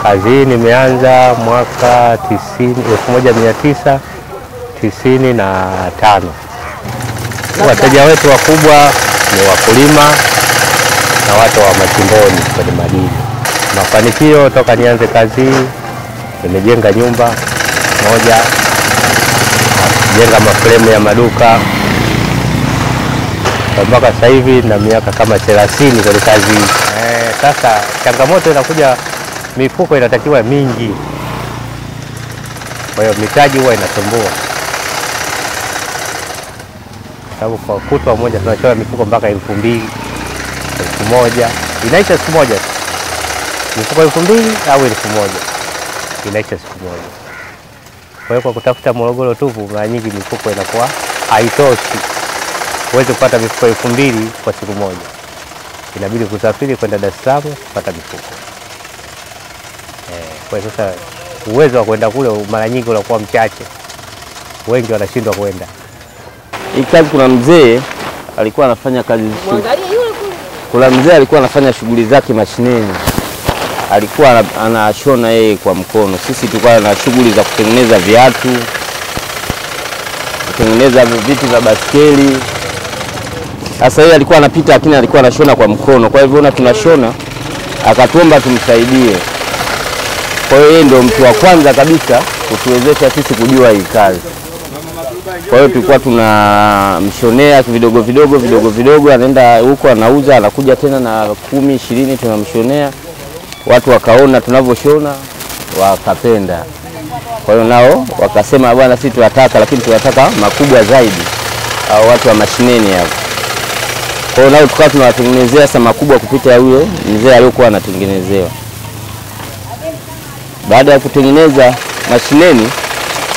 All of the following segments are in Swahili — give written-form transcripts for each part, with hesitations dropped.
Kazi hii nimeanza mwaka 1995. Wateja wetu wakubwa ni wakulima na watu wa machimboni kwenye madini. Mafanikio toka nianze kazi hii, nimejenga nyumba moja, jenga mafremu ya maduka. Mpaka sasa hivi na miaka kama 30 kwenye kazi hii. Sasa changamoto inakuja, mifuko inatakiwa mingi. Kwa hiyo mitaji huwa inasumbua. Sababu kwa kutwa moja tunachora mifuko mpaka 2000, 1000. Inaisha siku moja. Mifuko 2000 au 1000. Inaisha siku moja. Kwa hiyo kwa kutafuta Morogoro tupu, mara nyingi mifuko inakuwa haitoshi. Huwezi kupata mifuko 2000 kwa siku moja. Inabidi kusafiri kwenda Dar es Salaam kupata mifuko. Kwa hiyo sasa uwezo wa kwenda kule mara nyingi unakuwa mchache. Wengi wanashindwa kwenda. Hii kazi kuna mzee alikuwa anafanya kazi. Kuna mzee alikuwa anafanya shughuli zake mashineni. Alikuwa anashona yeye kwa mkono. Sisi tulikuwa na shughuli za kutengeneza viatu, kutengeneza vitu vya baskeli. Sasa yeye alikuwa anapita lakini alikuwa anashona kwa mkono. Kwa hivyo tunashona, akatuomba tumsaidie. Kwa hiyo yeye ndio mtu wa kwanza kabisa kutuwezesha sisi kujua hii kazi. Kwa hiyo tulikuwa tunamshonea vidogo vidogo, anaenda huko anauza, anakuja tena na 10, 20 tunamshonea. Watu wakaona tunavyoshona, wakapenda. Kwa hiyo nao wakasema bwana sisi tunataka, lakini tunataka makubwa zaidi. Au watu wa mashineni hapo. Kwa hiyo nao tukawa tunawatengenezea sasa makubwa kupita yule mzee aliyokuwa anatengenezewa. Baada ya kutengeneza mashineni,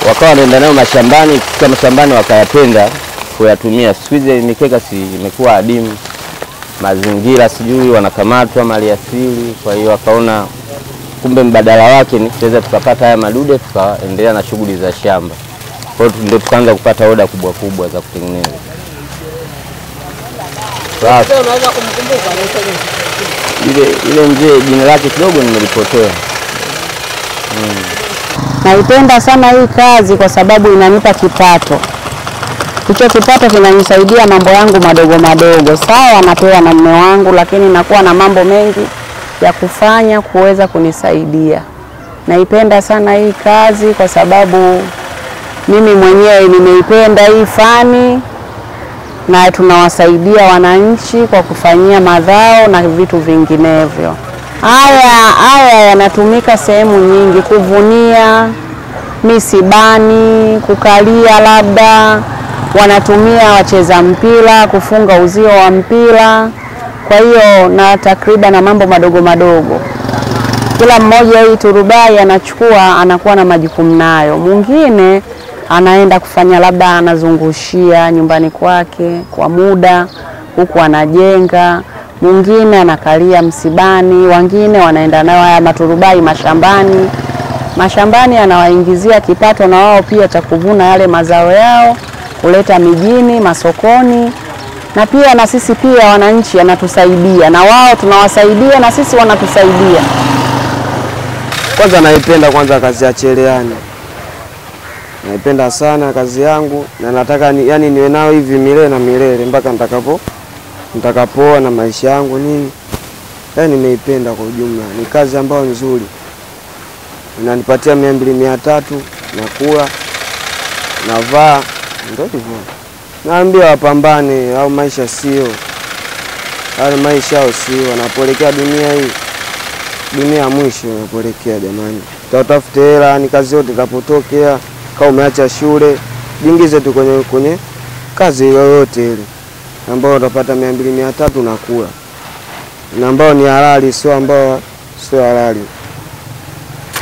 wakawa wanaenda nayo mashambani, kufika mashambani wakayapenda kuyatumia. Siku hizi mikeka imekuwa adimu, mazingira sijui wanakamatwa maliasili. Kwa hiyo wakaona kumbe mbadala wake ni tuweza tukapata haya madude tukaendelea na shughuli za shamba. Kwa hiyo ndio tukaanza kupata oda kubwa za kutengeneza. Sasa unaweza kumkumbuka ile mzee jina lake kidogo nimelipotea. Naipenda sana hii kazi kwa sababu inanipa kipato. Hicho kipato kinanisaidia mambo yangu madogo. Sawa napewa na mume wangu, lakini nakuwa na mambo mengi ya kufanya kuweza kunisaidia. Naipenda sana hii kazi kwa sababu mimi mwenyewe nimeipenda hii fani, na tunawasaidia wananchi kwa kufanyia mazao na vitu vinginevyo. Haya yanatumika sehemu nyingi, kuvunia, misibani, kukalia, labda wanatumia wacheza mpira kufunga uzio wa mpira. Kwa hiyo na takriban na mambo madogo. Kila mmoja hii turubai anachukua, anakuwa na majukumu nayo. Mwingine anaenda kufanya labda anazungushia nyumbani kwake kwa muda, huku anajenga. Mwingine anakalia msibani, wengine wanaenda nayo haya maturubai mashambani anawaingizia kipato na wao pia cha kuvuna yale mazao yao kuleta mijini, masokoni. Na pia na sisi pia wananchi anatusaidia, na wao tunawasaidia na sisi wanatusaidia. Kwanza naipenda kazi ya cherehani. Naipenda sana kazi yangu na nataka yani niwe nao hivi milele na milele mpaka nitakapoa na maisha yangu nini. Yani nimeipenda kwa ujumla. Ni kazi ambayo nzuri. Inanipatia 200, 300 nakula, navaa, ndio hivyo. Naambia wapambane au maisha sio. Wale maisha sio wanapoelekea dunia hii. Dunia ya mwisho wanapoelekea jamani. Tutafute hela, ni kazi yote itapotokea. Kama umeacha shule, jiingize tu kwenye kazi yoyote ile. Ambao utapata 200, 300 nakula. Na ambao ni halali sio ambao sio halali.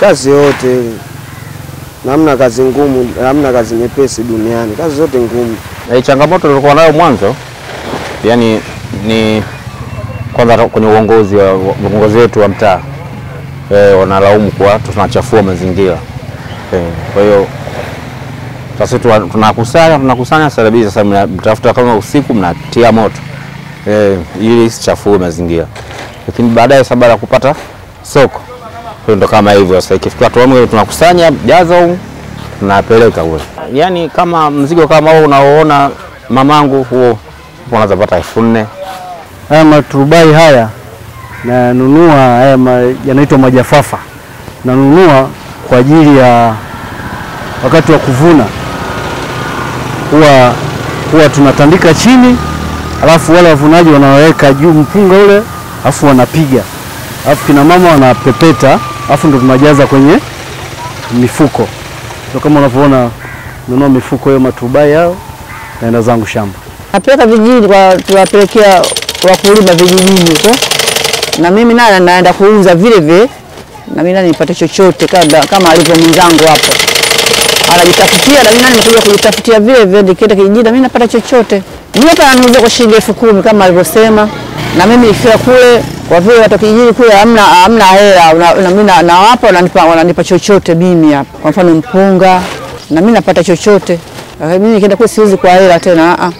Kazi yote ile. Hamna kazi ngumu, hamna kazi nyepesi duniani. Kazi zote ngumu. Changamoto tulikuwa nayo mwanzo yani ni kwanza kwenye uongozi wetu wa mtaa. Wanalaumu kwa tunachafua mazingira. Kwa hiyo sasa tunakusanya salabizi. Sasa mtafuta kama usiku mnatia moto ili isichafue mazingira. Lakini baadaye sababu ya kupata soko Kwa ndo kama hivyo sasa, ikifika tuamu tunakusanya jaza huko tunapeleka huko. Yaani kama mzigo kama huo unaoona mamangu, huo unaweza pata 4,000. Haya maturubai haya nanunua, haya yanaitwa majafafa, nanunua kwa ajili ya wakati wa kuvuna. Huwa tunatandika chini, alafu wale wavunaji wanaweka juu mpunga ule, alafu wanapiga, alafu kina mama wanapepeta, alafu ndo tunajaza kwenye mifuko. Ndio kama unavyoona nunua mifuko hiyo maturubai yao, naenda zangu shamba. Napeleka vijijini, kwa tuwapelekea wakulima vijijini huko, na mimi naye naenda kuuza vile vile, na mimi nani nipate chochote kama alivyo mwenzangu hapo anajitafutia, na mimi nani nimekuja kujitafutia vile vile, nikienda kijijini na mimi napata chochote. Mimi hapa anauza kwa shilingi 10,000 kama alivyosema, na mimi nikifika kule, kwa vile watu kijijini kule hamna hela, na mimi nawapa, wananipa chochote mimi hapa, kwa mfano mpunga, na mimi napata chochote. Mimi nikienda kule siuzi kwa hela tena.